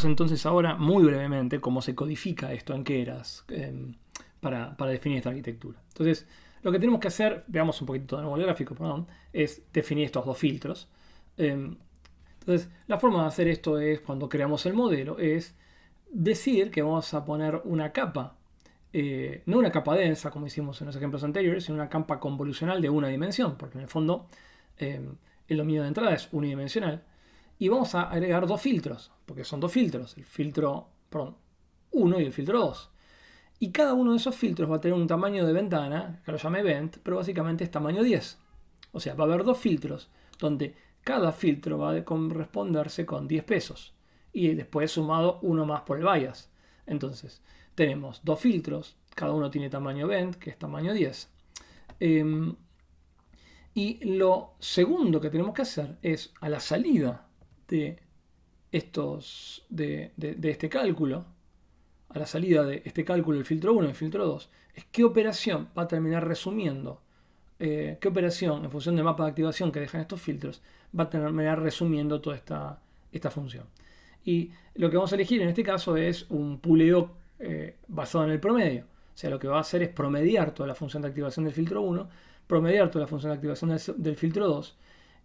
Veamos entonces ahora muy brevemente cómo se codifica esto en Keras para definir esta arquitectura. Entonces, lo que tenemos que hacer, veamos un poquito de nuevo el gráfico, perdón, es definir estos dos filtros. Entonces, la forma de hacer esto es, cuando creamos el modelo, es decir que vamos a poner una capa, no una capa densa como hicimos en los ejemplos anteriores, sino una capa convolucional de una dimensión, porque en el fondo el dominio de entrada es unidimensional. Y vamos a agregar dos filtros, porque son dos filtros, el filtro 1 y el filtro 2. Y cada uno de esos filtros va a tener un tamaño de ventana, que lo llame event, pero básicamente es tamaño 10. O sea, va a haber dos filtros, donde cada filtro va a corresponderse con 10 pesos. Y después sumado uno más por el bias. Entonces, tenemos dos filtros, cada uno tiene tamaño event, que es tamaño 10. Y lo segundo que tenemos que hacer es, a la salida de este cálculo, a la salida de este cálculo del filtro 1 y el filtro 2, es qué operación va a terminar resumiendo, qué operación en función del mapa de activación que dejan estos filtros va a terminar resumiendo toda esta función. Y lo que vamos a elegir en este caso es un puleo basado en el promedio. O sea, lo que va a hacer es promediar toda la función de activación del filtro 1, promediar toda la función de activación del filtro 2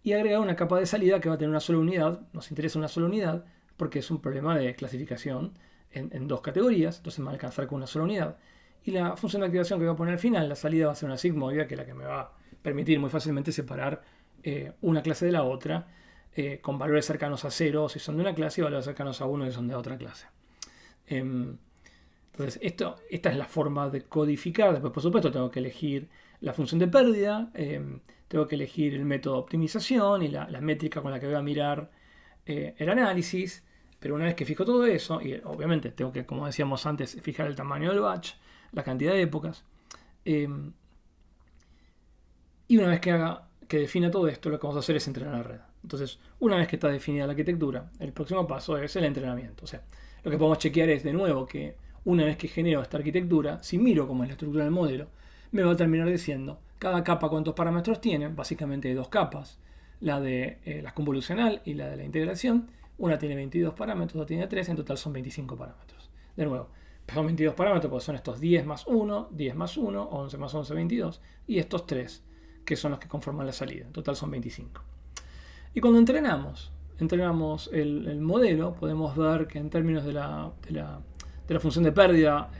y agregar una capa de salida que va a tener una sola unidad. Nos interesa una sola unidad porque es un problema de clasificación en dos categorías, entonces me va a alcanzar con una sola unidad. Y la función de activación que voy a poner al final, la salida va a ser una sigmoidea, que es la que me va a permitir muy fácilmente separar una clase de la otra, con valores cercanos a 0 si son de una clase y valores cercanos a 1 si son de otra clase. Entonces, esta es la forma de codificar. Después, por supuesto, tengo que elegir la función de pérdida, tengo que elegir el método de optimización y la métrica con la que voy a mirar el análisis. Pero una vez que fijo todo eso, y obviamente tengo que, como decíamos antes, fijar el tamaño del batch, la cantidad de épocas, y una vez que defina todo esto, lo que vamos a hacer es entrenar la red. Entonces, una vez que está definida la arquitectura, el próximo paso es el entrenamiento. O sea, lo que podemos chequear es, de nuevo, que una vez que genero esta arquitectura, si miro cómo es la estructura del modelo, me va a terminar diciendo cada capa cuántos parámetros tiene. Básicamente hay dos capas, la de la convolucional y la de la integración. Una tiene 22 parámetros, otra tiene 3, en total son 25 parámetros. De nuevo, son 22 parámetros porque son estos 10 más 1, 10 más 1, 11 más 11, 22, y estos 3, que son los que conforman la salida. En total son 25. Y cuando entrenamos el modelo, podemos ver que en términos de la función de pérdida,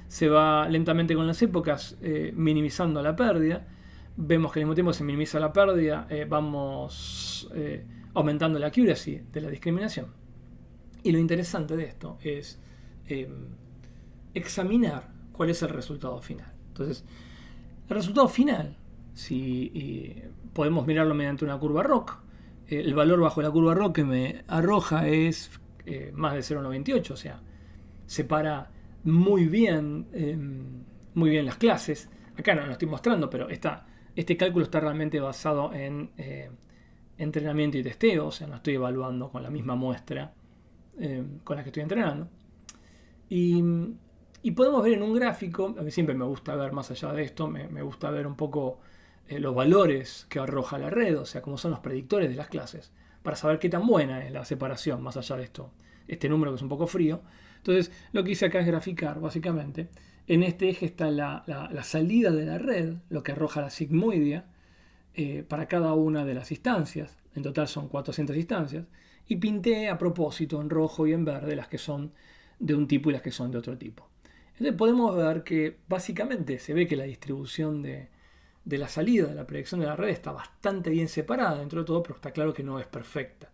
se va lentamente con las épocas minimizando la pérdida. Vemos que al mismo tiempo se minimiza la pérdida, vamos aumentando la accuracy de la discriminación. Y lo interesante de esto es examinar cuál es el resultado final. Entonces, el resultado final, si podemos mirarlo mediante una curva ROC, el valor bajo la curva ROC que me arroja es más de 0,98, o sea, separa muy bien las clases. Acá no lo estoy mostrando, pero este cálculo está realmente basado en entrenamiento y testeo, o sea, no estoy evaluando con la misma muestra con la que estoy entrenando. Y podemos ver en un gráfico, a mí siempre me gusta ver más allá de esto, me gusta ver un poco los valores que arroja la red, o sea, cómo son los predictores de las clases, para saber qué tan buena es la separación, más allá de esto, este número que es un poco frío. Entonces, lo que hice acá es graficar, básicamente. En este eje está la salida de la red, lo que arroja la sigmoidea, para cada una de las instancias. En total son 400 instancias. Y pinté a propósito en rojo y en verde las que son de un tipo y las que son de otro tipo. Entonces podemos ver que básicamente se ve que la distribución de la salida de la predicción de la red está bastante bien separada dentro de todo, pero está claro que no es perfecta.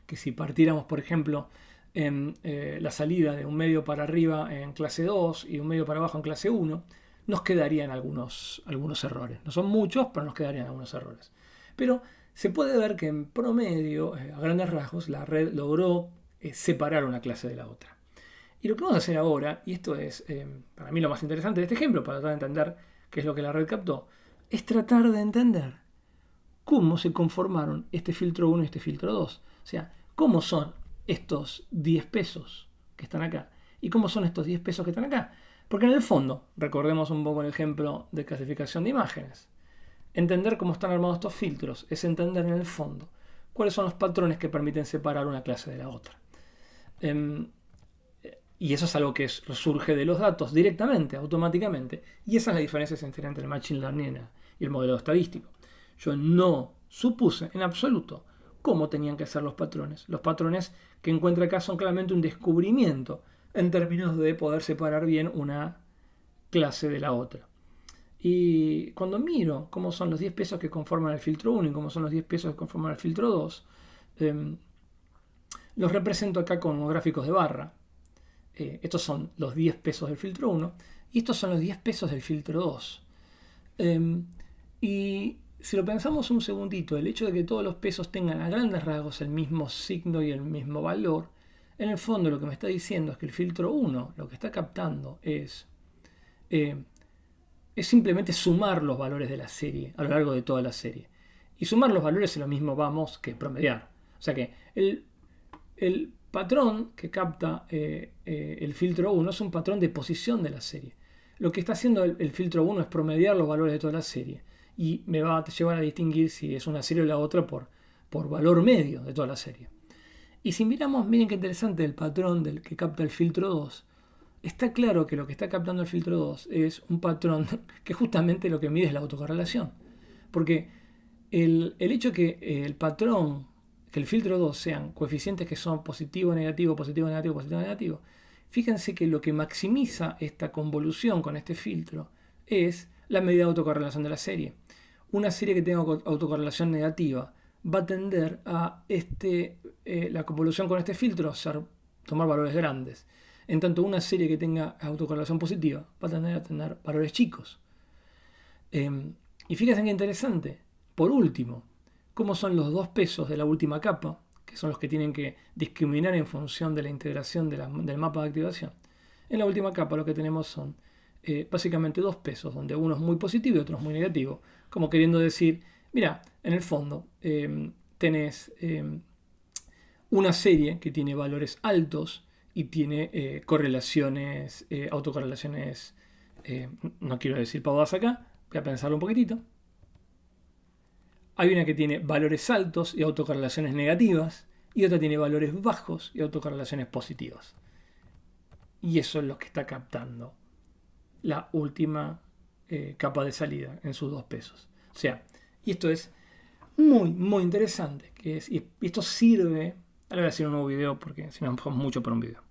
Que si partiéramos, por ejemplo, en la salida de un medio para arriba en clase 2 y un medio para abajo en clase 1, nos quedarían algunos errores. No son muchos, pero nos quedarían algunos errores. Pero se puede ver que en promedio, a grandes rasgos, la red logró separar una clase de la otra. Y lo que vamos a hacer ahora, y esto es para mí lo más interesante de este ejemplo, para tratar de entender qué es lo que la red captó, es tratar de entender cómo se conformaron este filtro 1 y este filtro 2. O sea, cómo son estos 10 pesos que están acá y cómo son estos 10 pesos que están acá. Porque en el fondo, recordemos un poco el ejemplo de clasificación de imágenes, entender cómo están armados estos filtros es entender en el fondo cuáles son los patrones que permiten separar una clase de la otra. Y eso es algo que surge de los datos directamente, automáticamente. Y esa es la diferencia esencial entre el Machine Learning y el modelo estadístico. Yo no supuse en absoluto cómo tenían que ser los patrones. Los patrones que encuentro acá son claramente un descubrimiento en términos de poder separar bien una clase de la otra. Y cuando miro cómo son los 10 pesos que conforman el filtro 1 y cómo son los 10 pesos que conforman el filtro 2, los represento acá con gráficos de barra. Estos son los 10 pesos del filtro 1 y estos son los 10 pesos del filtro 2. Y si lo pensamos un segundito, el hecho de que todos los pesos tengan a grandes rasgos el mismo signo y el mismo valor, en el fondo lo que me está diciendo es que el filtro 1 lo que está captando es simplemente sumar los valores de la serie a lo largo de toda la serie. Y sumar los valores es lo mismo, vamos, que promediar. O sea que el patrón que capta el filtro 1 es un patrón de posición de la serie. Lo que está haciendo el filtro 1 es promediar los valores de toda la serie. Y me va a llevar a distinguir si es una serie o la otra por valor medio de toda la serie. Y si miramos, miren qué interesante el patrón del que capta el filtro 2. Está claro que lo que está captando el filtro 2 es un patrón que justamente lo que mide es la autocorrelación. Porque el hecho que el patrón, que el filtro 2 sean coeficientes que son positivo, negativo, positivo, negativo, positivo, negativo, fíjense que lo que maximiza esta convolución con este filtro es la medida de autocorrelación de la serie. Una serie que tenga autocorrelación negativa va a tender a la convolución con este filtro a tomar valores grandes. En tanto, una serie que tenga autocorrelación positiva va a tender a tener valores chicos. Y fíjense qué interesante. Por último, cómo son los 2 pesos de la última capa, que son los que tienen que discriminar en función de la integración del mapa de activación. En la última capa lo que tenemos son básicamente 2 pesos, donde uno es muy positivo y otro es muy negativo. Como queriendo decir, mira, en el fondo tenés una serie que tiene valores altos y tiene correlaciones, autocorrelaciones, no quiero decir pavadas acá, voy a pensarlo un poquitito. Hay una que tiene valores altos y autocorrelaciones negativas, y otra tiene valores bajos y autocorrelaciones positivas. Y eso es lo que está captando la última capa de salida en sus 2 pesos. O sea, y esto es muy, muy interesante. Y esto sirve. Ahora voy a hacer un nuevo video porque si no, es mucho para un video.